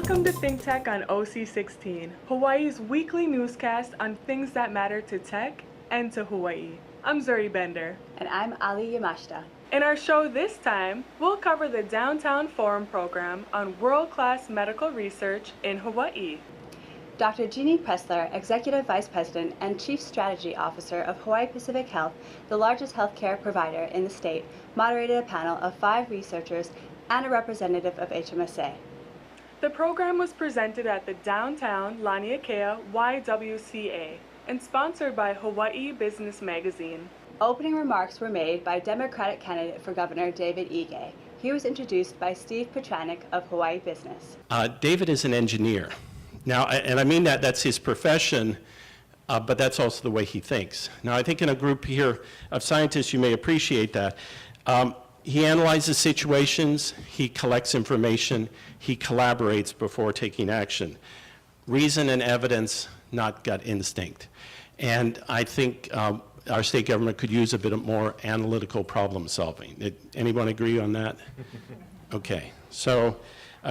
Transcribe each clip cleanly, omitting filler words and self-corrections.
Welcome to Think Tech on OC16, Hawaii's weekly newscast on things that matter to tech and to Hawaii. I'm Zuri Bender. And I'm Ali Yamashita. In our show this time, we'll cover the Downtown Forum program on world-class medical research in Hawaii. Dr. Jeannie Pressler, Executive Vice President and Chief Strategy Officer of Hawaii Pacific Health, the largest healthcare provider in the state, moderated a panel of 5 researchers and a representative of HMSA. The program was presented at the Downtown Laniakea YWCA and sponsored by Hawaii Business Magazine. Opening remarks were made by Democratic candidate for Governor David Ige. He was introduced by Steve Petranek of Hawaii Business. David is an engineer. Now, and I mean that's his profession, but that's also the way he thinks. Now, I think in a group here of scientists, you may appreciate that. He analyzes situations, he collects information, he collaborates before taking action. Reason and evidence, not gut instinct. And I think our state government could use a bit more analytical problem solving. Anyone agree on that? Okay, so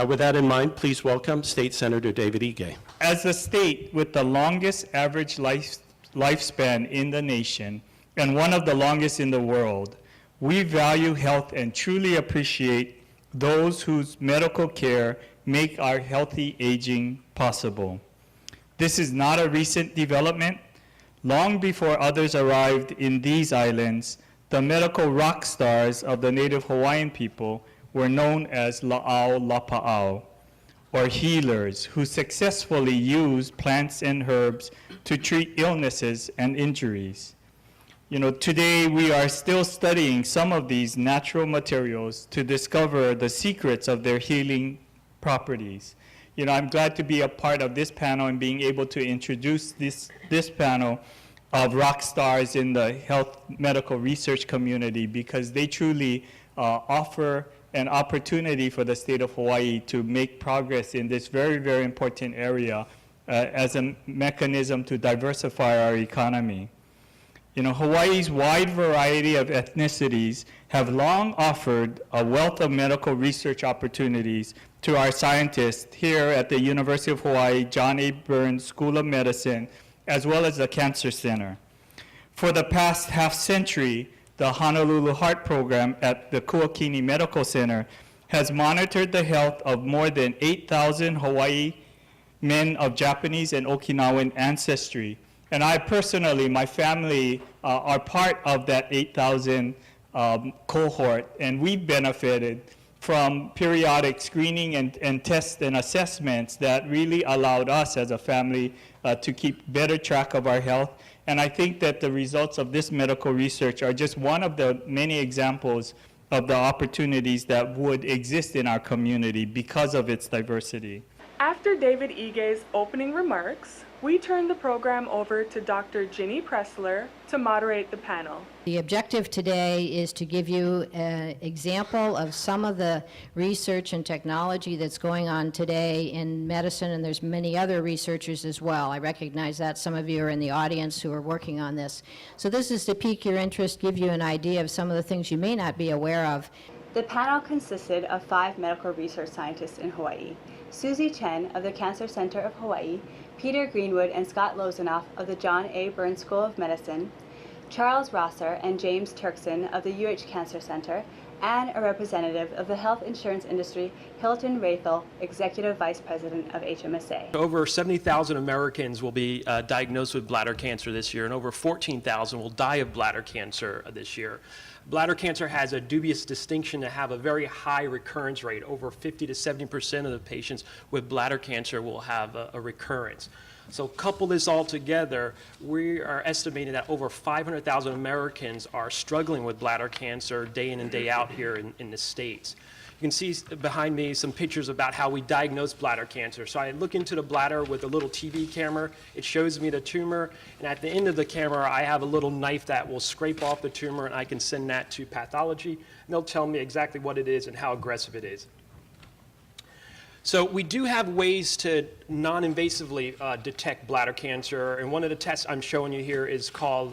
with that in mind, please welcome State Senator David Ige. As the state with the longest average lifespan in the nation and one of the longest in the world, we value health and truly appreciate those whose medical care make our healthy aging possible. This is not a recent development. Long before others arrived in these islands, the medical rock stars of the native Hawaiian people were known as la'au lapa'au, or healers who successfully used plants and herbs to treat illnesses and injuries. Today we are still studying some of these natural materials to discover the secrets of their healing properties. I'm glad to be a part of this panel and being able to introduce this panel of rock stars in the health medical research community, because they truly offer an opportunity for the state of Hawaii to make progress in this very, very important area as a mechanism to diversify our economy. Hawaii's wide variety of ethnicities have long offered a wealth of medical research opportunities to our scientists here at the University of Hawaii John A. Burns School of Medicine, as well as the Cancer Center. For the past half century, the Honolulu Heart Program at the Kuakini Medical Center has monitored the health of more than 8,000 Hawaii men of Japanese and Okinawan ancestry. And I personally, my family, are part of that 8,000 cohort, and we've benefited from periodic screening and tests and assessments that really allowed us as a family to keep better track of our health. And I think that the results of this medical research are just one of the many examples of the opportunities that would exist in our community because of its diversity. After David Ige's opening remarks, we turn the program over to Dr. Jeannie Pressler to moderate the panel. The objective today is to give you an example of some of the research and technology that's going on today in medicine, and there's many other researchers as well. I recognize that some of you are in the audience who are working on this. So this is to pique your interest, give you an idea of some of the things you may not be aware of. The panel consisted of 5 medical research scientists in Hawaii: Susie Chen of the Cancer Center of Hawaii, Peter Greenwood and Scott Lozanoff of the John A. Burns School of Medicine, Charles Rosser and James Turkson of the UH Cancer Center, and a representative of the health insurance industry, Hilton Rathel, Executive Vice President of HMSA. Over 70,000 Americans will be diagnosed with bladder cancer this year, and over 14,000 will die of bladder cancer this year. Bladder cancer has a dubious distinction to have a very high recurrence rate. Over 50 to 70% of the patients with bladder cancer will have a recurrence. So couple this all together, we are estimating that over 500,000 Americans are struggling with bladder cancer day in and day out here in the States. You can see behind me some pictures about how we diagnose bladder cancer. So I look into the bladder with a little TV camera. It shows me the tumor, and at the end of the camera, I have a little knife that will scrape off the tumor, and I can send that to pathology, and they'll tell me exactly what it is and how aggressive it is. So we do have ways to non-invasively detect bladder cancer, and one of the tests I'm showing you here is called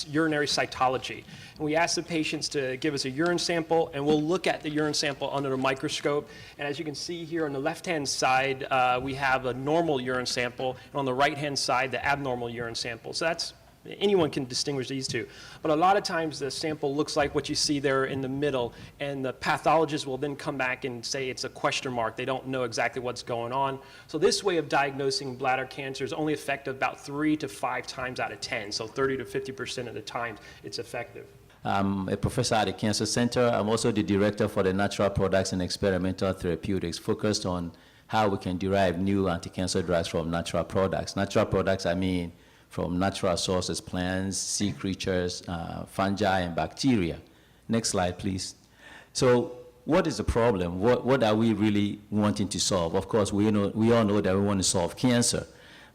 urinary cytology. And we ask the patients to give us a urine sample, and we'll look at the urine sample under a microscope. And as you can see here on the left-hand side, we have a normal urine sample, and on the right-hand side, the abnormal urine sample. So that's anyone can distinguish these two. But a lot of times the sample looks like what you see there in the middle, and the pathologist will then come back and say it's a question mark. They don't know exactly what's going on. So this way of diagnosing bladder cancer is only effective about 3 to 5 times out of 10. So 30 to 50% of the time it's effective. I'm a professor at the Cancer Center. I'm also the director for the Natural Products and Experimental Therapeutics, focused on how we can derive new anti-cancer drugs from natural products. Natural products, I mean, from natural sources, plants, sea creatures, fungi, and bacteria. Next slide, please. So what is the problem? What are we really wanting to solve? Of course, we all know that we want to solve cancer.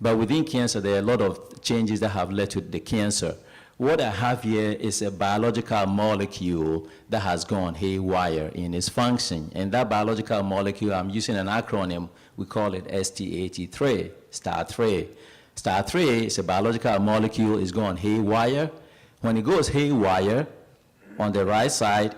But within cancer, there are a lot of changes that have led to the cancer. What I have here is a biological molecule that has gone haywire in its function. And that biological molecule, I'm using an acronym, we call it ST83, STAR3. STAR3 is a biological molecule, is gone haywire. When it goes haywire, on the right side,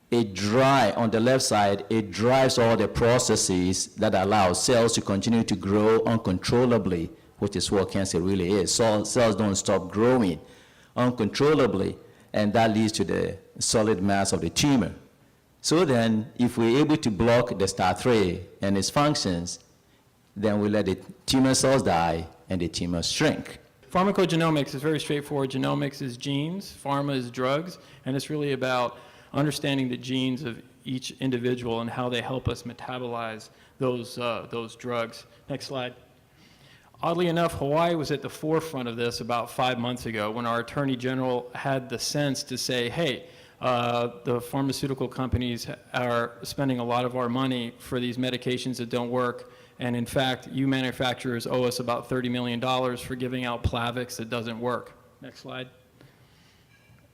on the left side, it drives all the processes that allow cells to continue to grow uncontrollably, which is what cancer really is. So cells don't stop growing uncontrollably, and that leads to the solid mass of the tumor. So then, if we're able to block the STAR3 and its functions, then we let the tumor cells die and the tumor shrink. Pharmacogenomics is very straightforward. Genomics is genes, pharma is drugs, and it's really about understanding the genes of each individual and how they help us metabolize those drugs. Next slide. Oddly enough, Hawaii was at the forefront of this about 5 months ago when our Attorney General had the sense to say, hey, the pharmaceutical companies are spending a lot of our money for these medications that don't work. And in fact, you manufacturers owe us about $30 million for giving out Plavix that doesn't work. Next slide.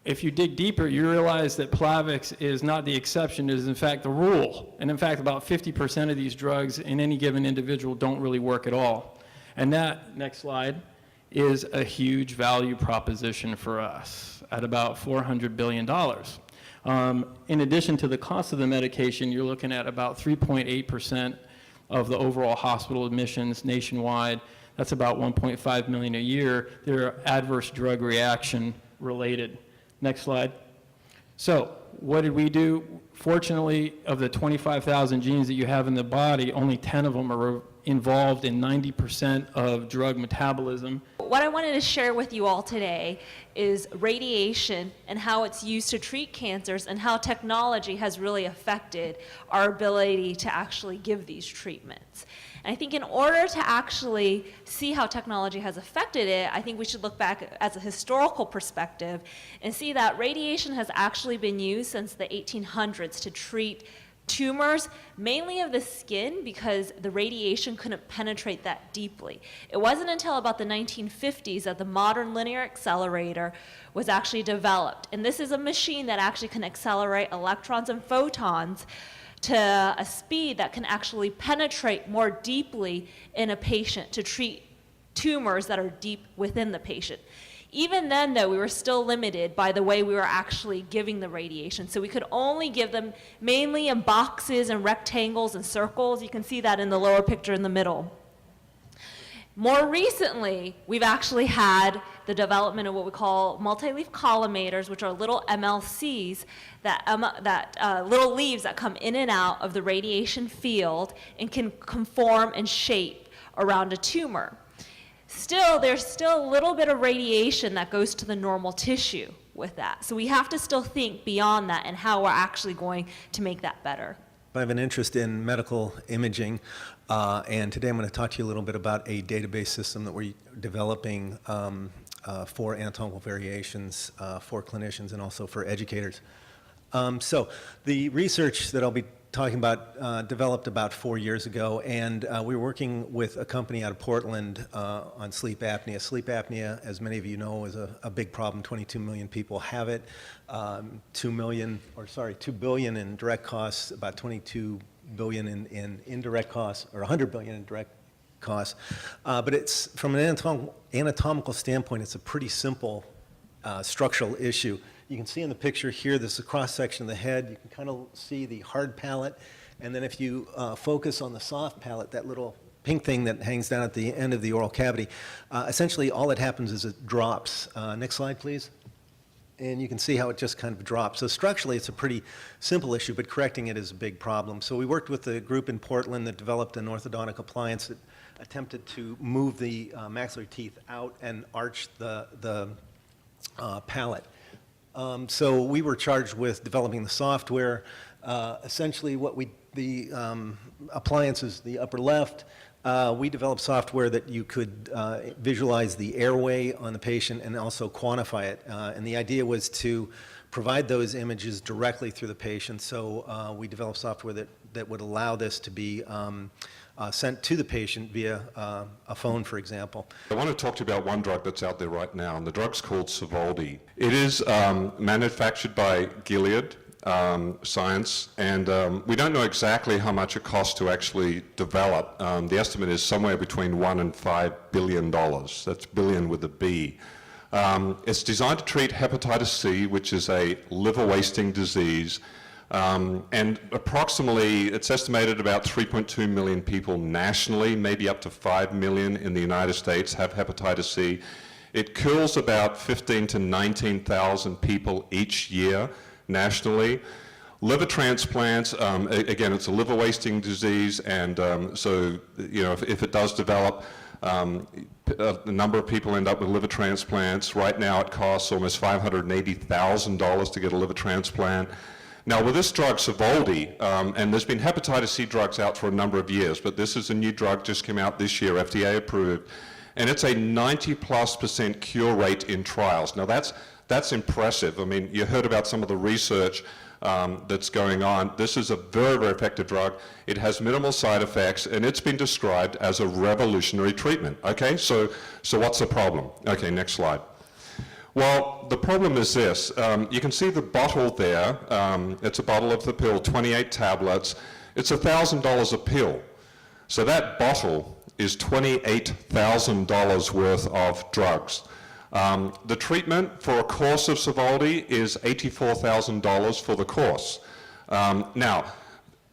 If you dig deeper, you realize that Plavix is not the exception, it is in fact the rule. And in fact, about 50% of these drugs in any given individual don't really work at all. And that, next slide, is a huge value proposition for us at about $400 billion. In addition to the cost of the medication, you're looking at about 3.8% of the overall hospital admissions nationwide. That's about 1.5 million a year. They're adverse drug reaction related. Next slide. So what did we do? Fortunately, of the 25,000 genes that you have in the body, only 10 of them are involved in 90% of drug metabolism. What I wanted to share with you all today is radiation and how it's used to treat cancers and how technology has really affected our ability to actually give these treatments. And I think in order to actually see how technology has affected it, I think we should look back as a historical perspective and see that radiation has actually been used since the 1800s to treat tumors, mainly of the skin, because the radiation couldn't penetrate that deeply. It wasn't until about the 1950s that the modern linear accelerator was actually developed. And this is a machine that actually can accelerate electrons and photons to a speed that can actually penetrate more deeply in a patient to treat tumors that are deep within the patient. Even then, though, we were still limited by the way we were actually giving the radiation. So we could only give them mainly in boxes and rectangles and circles. You can see that in the lower picture in the middle. More recently, we've actually had the development of what we call multi-leaf collimators, which are little MLCs, little leaves that come in and out of the radiation field and can conform and shape around a tumor. Still, there's still a little bit of radiation that goes to the normal tissue with that. So we have to still think beyond that and how we're actually going to make that better. I have an interest in medical imaging, and today I'm going to talk to you a little bit about a database system that we're developing for anatomical variations for clinicians and also for educators. So the research that I'll be talking about developed about 4 years ago, and we were working with a company out of Portland on sleep apnea. Sleep apnea, as many of you know, is a big problem. 22 million people have it. $2 billion in direct costs, about $22 billion in indirect costs, or 100 billion in direct costs. But it's, from an anatomical standpoint, it's a pretty simple structural issue. You can see in the picture here, this is a cross-section of the head. You can kind of see the hard palate. And then if you focus on the soft palate, that little pink thing that hangs down at the end of the oral cavity, essentially all that happens is it drops. Next slide, please. And you can see how it just kind of drops. So structurally, it's a pretty simple issue, but correcting it is a big problem. So we worked with a group in Portland that developed an orthodontic appliance that attempted to move the maxillary teeth out and arch the palate. So we were charged with developing the software. Essentially, the appliance is the upper left. We developed software that you could visualize the airway on the patient and also quantify it. And the idea was to provide those images directly through the patient. So we developed software that would allow this to be sent to the patient via a phone, for example. I want to talk to you about one drug that's out there right now, and the drug's called Sovaldi. It is manufactured by Gilead Science, and we don't know exactly how much it costs to actually develop. The estimate is somewhere between $1 and $5 billion. That's billion with a B. It's designed to treat hepatitis C, which is a liver-wasting disease. And approximately, it's estimated about 3.2 million people nationally, maybe up to 5 million in the United States have hepatitis C. It kills about 15 to 19,000 people each year nationally. Liver transplants, again, it's a liver wasting disease, and so, you know, if it does develop, a number of people end up with liver transplants. Right now it costs almost $580,000 to get a liver transplant. Now with this drug, Sovaldi, and there's been hepatitis C drugs out for a number of years, but this is a new drug, just came out this year, FDA approved, and it's a 90+% cure rate in trials. Now that's impressive. I mean, you heard about some of the research that's going on. This is a very, very effective drug. It has minimal side effects, and it's been described as a revolutionary treatment. Okay, so what's the problem? Okay, next slide. Well, the problem is this. You can see the bottle there. It's a bottle of the pill, 28 tablets. It's $1,000 a pill. So that bottle is $28,000 worth of drugs. The treatment for a course of Sovaldi is $84,000 for the course. Now,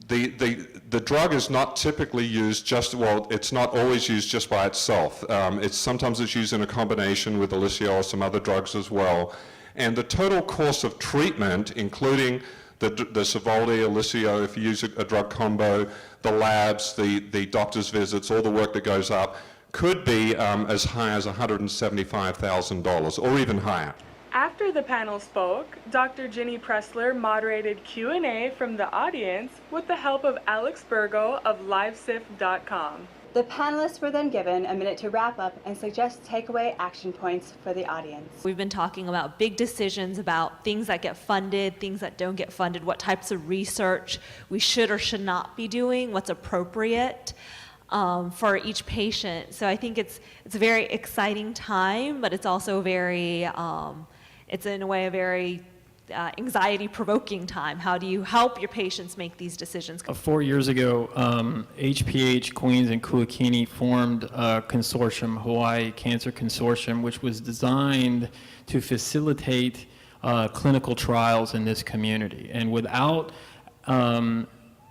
the drug is not typically used just, well, it's not always used just by itself. Sometimes it's used in a combination with Alicio or some other drugs as well. And the total course of treatment, including the Sovaldi, Alicio, if you use a drug combo, the labs, the doctor's visits, all the work that goes up, could be as high as $175,000 or even higher. After the panel spoke, Dr. Ginny Pressler moderated Q&A from the audience with the help of Alex Burgo of LiveSIF.com. The panelists were then given a minute to wrap up and suggest takeaway action points for the audience. We've been talking about big decisions about things that get funded, things that don't get funded, what types of research we should or should not be doing, what's appropriate for each patient. So I think it's a very exciting time, but it's also very, it's in a way a very anxiety-provoking time. How do you help your patients make these decisions? 4 years ago, HPH, Queens, and Kuakini formed a consortium, Hawaii Cancer Consortium, which was designed to facilitate clinical trials in this community. And without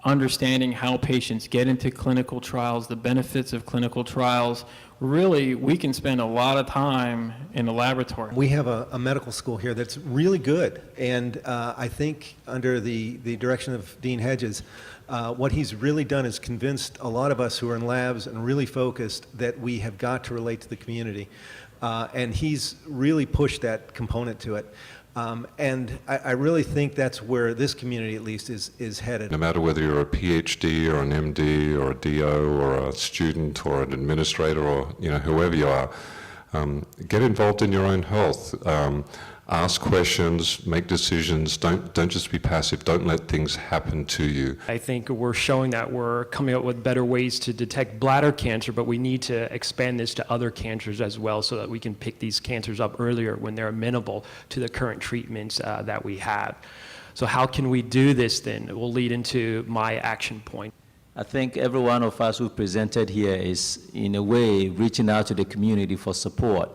understanding how patients get into clinical trials, the benefits of clinical trials, really, we can spend a lot of time in the laboratory. We have a medical school here that's really good, and I think under the direction of Dean Hedges, what he's really done is convinced a lot of us who are in labs and really focused that we have got to relate to the community, and he's really pushed that component to it. And I really think that's where this community, at least, is headed. No matter whether you're a PhD or an MD or a DO or a student or an administrator or whoever you are, get involved in your own health. Ask questions, make decisions. Don't just be passive. Don't let things happen to you. I think we're showing that we're coming up with better ways to detect bladder cancer, but we need to expand this to other cancers as well so that we can pick these cancers up earlier when they're amenable to the current treatments that we have. So how can we do this then? It will lead into my action point. I think every one of us who presented here is, in a way, reaching out to the community for support.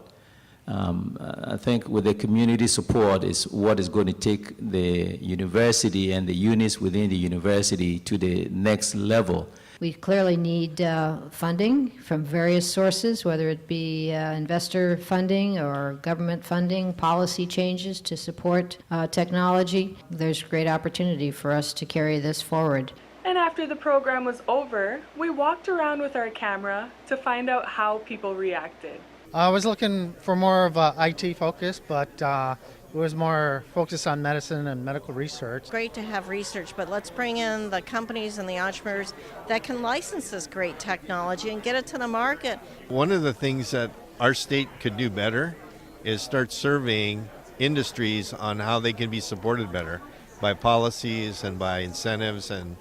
I think with the community support is what is going to take the university and the units within the university to the next level. We clearly need funding from various sources, whether it be investor funding or government funding, policy changes to support technology. There's great opportunity for us to carry this forward. And after the program was over, we walked around with our camera to find out how people reacted. I was looking for more of a IT focus, but it was more focused on medicine and medical research. Great to have research, but let's bring in the companies and the entrepreneurs that can license this great technology and get it to the market. One of the things that our state could do better is start surveying industries on how they can be supported better by policies and by incentives and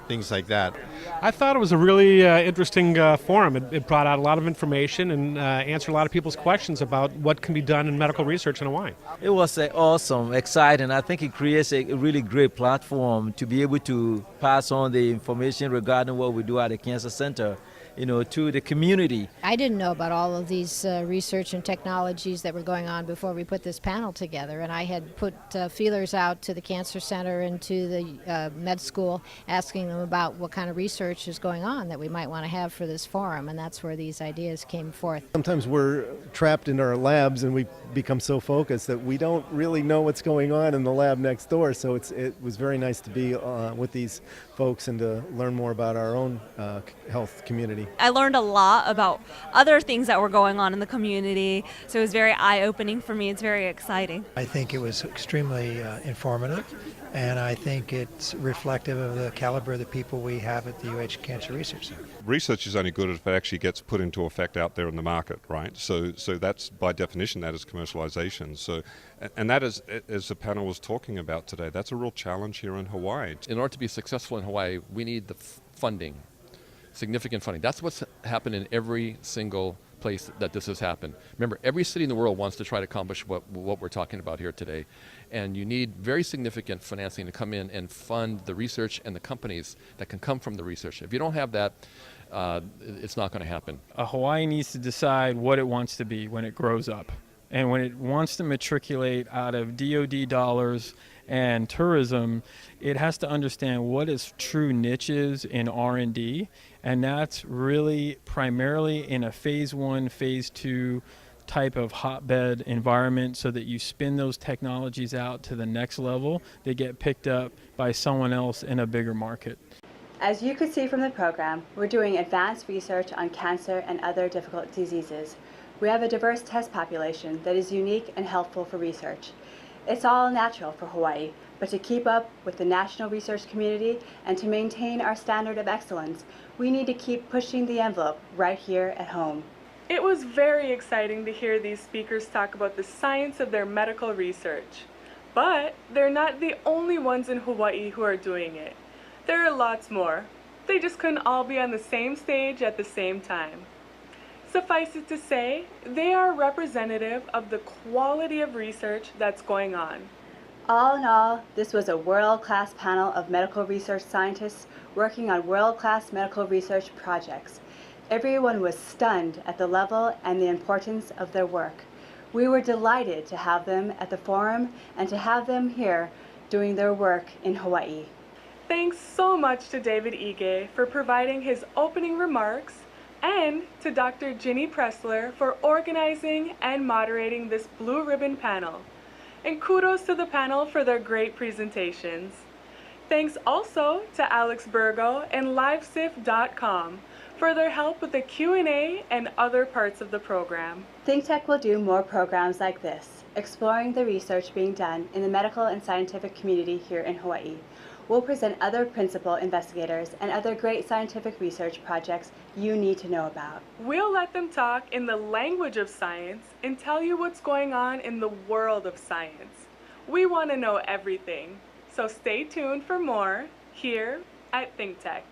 things like that. I thought it was a really interesting forum. It brought out a lot of information and answered a lot of people's questions about what can be done in medical research in Hawaii. It was awesome, exciting. I think it creates a really great platform to be able to pass on the information regarding what we do at the Cancer Center, to the community. I didn't know about all of these research and technologies that were going on before we put this panel together, and I had put feelers out to the Cancer Center and to the med school asking them about what kind of research is going on that we might want to have for this forum, and that's where these ideas came forth. Sometimes we're trapped in our labs and we become so focused that we don't really know what's going on in the lab next door, so it was very nice to be with these folks and to learn more about our own health community. I learned a lot about other things that were going on in the community, so it was very eye-opening for me. It's very exciting. I think it was extremely informative, and I think it's reflective of the caliber of the people we have at the UH Cancer Research Center. Research is only good if it actually gets put into effect out there in the market, right? So that's, by definition, that is commercialization. So, and that is, as the panel was talking about today, that's a real challenge here in Hawaii. In order to be successful in Hawaii, we need the funding. Significant funding. That's what's happened in every single place that this has happened. Remember, every city in the world wants to try to accomplish what we're talking about here today. And you need very significant financing to come in and fund the research and the companies that can come from the research. If you don't have that, it's not going to happen. Hawaii needs to decide what it wants to be when it grows up. And when it wants to matriculate out of DoD dollars and tourism, it has to understand what is true niches in R&D, and that's really primarily in a phase 1, phase 2 type of hotbed environment, so that you spin those technologies out to the next level. They get picked up by someone else in a bigger market. As you could see from the program, we're doing advanced research on cancer and other difficult diseases. We have a diverse test population that is unique and helpful for research. It's all natural for Hawaii, but to keep up with the national research community and to maintain our standard of excellence, we need to keep pushing the envelope right here at home. It was very exciting to hear these speakers talk about the science of their medical research. But they're not the only ones in Hawaii who are doing it. There are lots more. They just couldn't all be on the same stage at the same time. Suffice it to say, they are representative of the quality of research that's going on. All in all, this was a world-class panel of medical research scientists working on world-class medical research projects. Everyone was stunned at the level and the importance of their work. We were delighted to have them at the forum and to have them here doing their work in Hawaii. Thanks so much to David Ige for providing his opening remarks, and to Dr. Ginny Pressler for organizing and moderating this blue ribbon panel. And kudos to the panel for their great presentations. Thanks also to Alex Burgo and LiveSif.com for their help with the Q&A and other parts of the program. ThinkTech will do more programs like this, exploring the research being done in the medical and scientific community here in Hawaii. We'll present other principal investigators and other great scientific research projects you need to know about. We'll let them talk in the language of science and tell you what's going on in the world of science. We want to know everything, so stay tuned for more here at ThinkTech.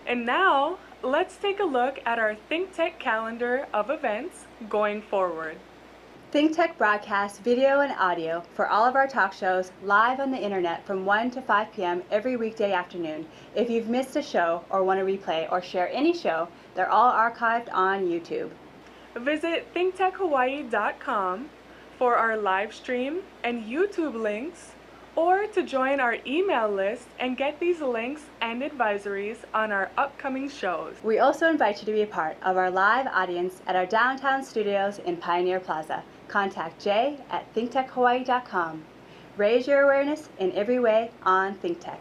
And now, let's take a look at our ThinkTech calendar of events going forward. ThinkTech broadcasts video and audio for all of our talk shows live on the internet from 1 to 5 p.m. every weekday afternoon. If you've missed a show or want to replay or share any show, they're all archived on YouTube. Visit thinktechhawaii.com for our live stream and YouTube links, or to join our email list and get these links and advisories on our upcoming shows. We also invite you to be a part of our live audience at our downtown studios in Pioneer Plaza. Contact Jay at thinktechhawaii.com. Raise your awareness in every way on ThinkTech.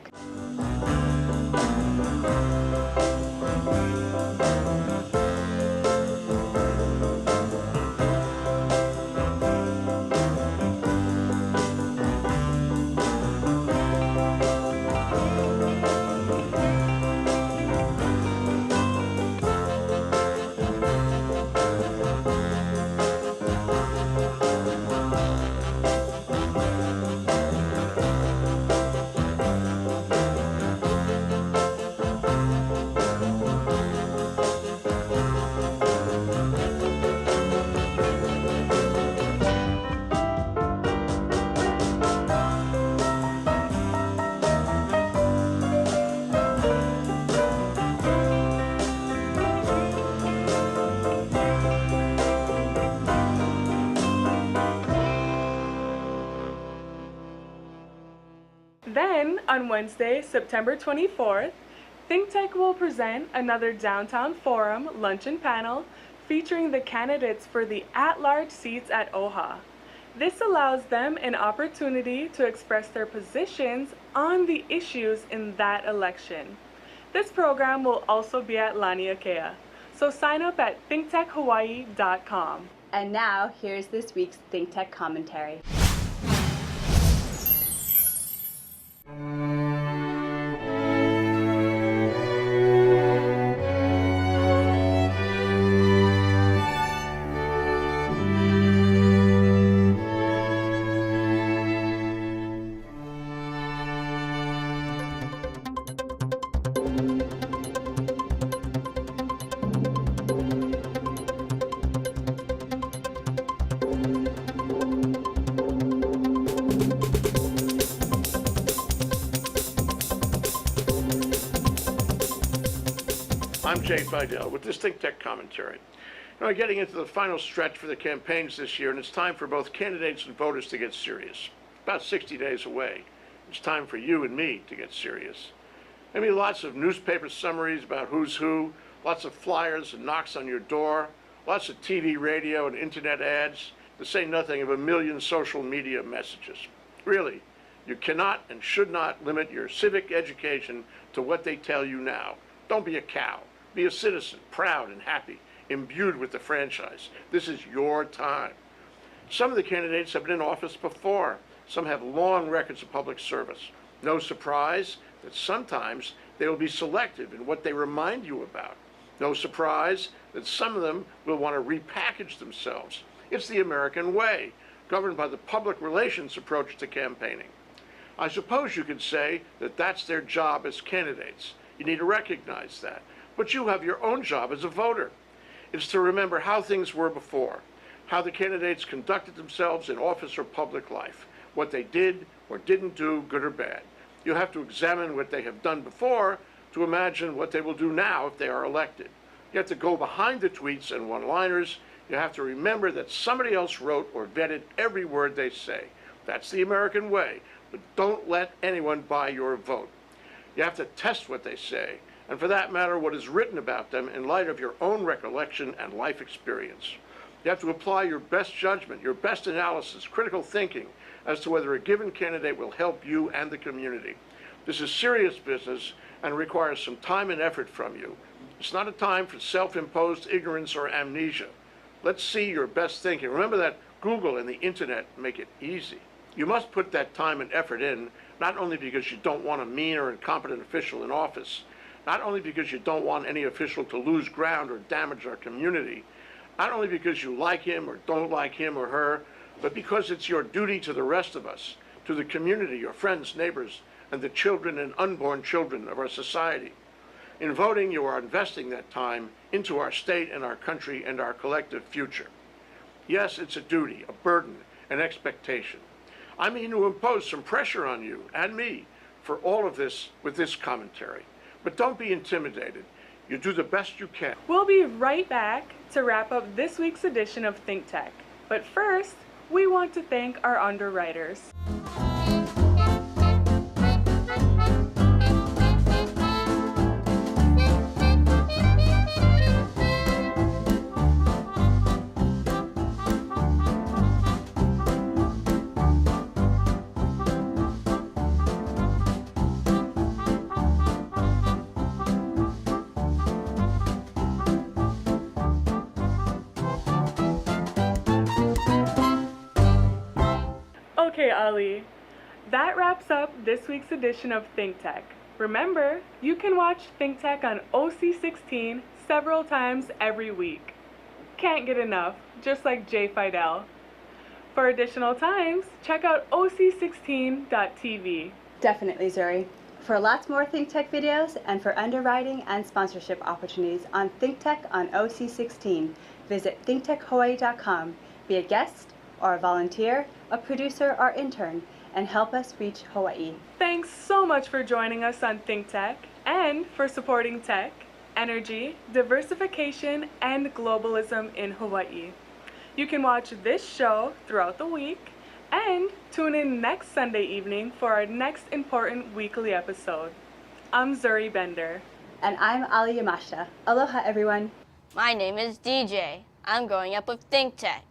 Then, on Wednesday, September 24th, ThinkTech will present another Downtown Forum luncheon panel featuring the candidates for the at-large seats at OHA. This allows them an opportunity to express their positions on the issues in that election. This program will also be at Laniakea, so sign up at thinktechhawaii.com. And now, here's this week's ThinkTech commentary. I'm Jay Fidel with this ThinkTech commentary. Now, we're getting into the final stretch for the campaigns this year, and it's time for both candidates and voters to get serious. About 60 days away. It's time for you and me to get serious. Maybe lots of newspaper summaries about who's who, lots of flyers and knocks on your door, lots of TV, radio, and internet ads, to say nothing of a million social media messages. Really, you cannot and should not limit your civic education to what they tell you now. Don't be a cow. Be a citizen, proud and happy, imbued with the franchise. This is your time. Some of the candidates have been in office before. Some have long records of public service. No surprise that sometimes they will be selective in what they remind you about. No surprise that some of them will want to repackage themselves. It's the American way, governed by the public relations approach to campaigning. I suppose you could say that that's their job as candidates. You need to recognize that. But you have your own job as a voter. It's to remember how things were before, how the candidates conducted themselves in office or public life, what they did or didn't do, good or bad. You have to examine what they have done before to imagine what they will do now if they are elected. You have to go behind the tweets and one-liners. You have to remember that somebody else wrote or vetted every word they say. That's the American way, but don't let anyone buy your vote. You have to test what they say, and for that matter, what is written about them in light of your own recollection and life experience. You have to apply your best judgment, your best analysis, critical thinking as to whether a given candidate will help you and the community. This is serious business and requires some time and effort from you. It's not a time for self-imposed ignorance or amnesia. Let's see your best thinking. Remember that Google and the internet make it easy. You must put that time and effort in, not only because you don't want a mean or incompetent official in office, not only because you don't want any official to lose ground or damage our community, not only because you like him or don't like him or her, but because it's your duty to the rest of us, to the community, your friends, neighbors, and the children and unborn children of our society. In voting, you are investing that time into our state and our country and our collective future. Yes, it's a duty, a burden, an expectation. I mean to impose some pressure on you and me for all of this with this commentary. But don't be intimidated. You do the best you can. We'll be right back to wrap up this week's edition of Think Tech. But first, we want to thank our underwriters. Okay, Ali, that wraps up this week's edition of Think Tech. Remember, you can watch Think Tech on OC16 several times every week. Can't get enough, just like Jay Fidel. For additional times, check out OC16.tv. Definitely, Zuri. For lots more Think Tech videos and for underwriting and sponsorship opportunities on Think Tech on OC16, visit thinktechhawaii.com. Be a guest or a volunteer, a producer or intern, and help us reach Hawaii. Thanks so much for joining us on Think Tech and for supporting tech, energy, diversification, and globalism in Hawaii. You can watch this show throughout the week and tune in next Sunday evening for our next important weekly episode. I'm Zuri Bender. And I'm Ali Yamashita. Aloha, everyone. My name is DJ. I'm growing up with Think Tech.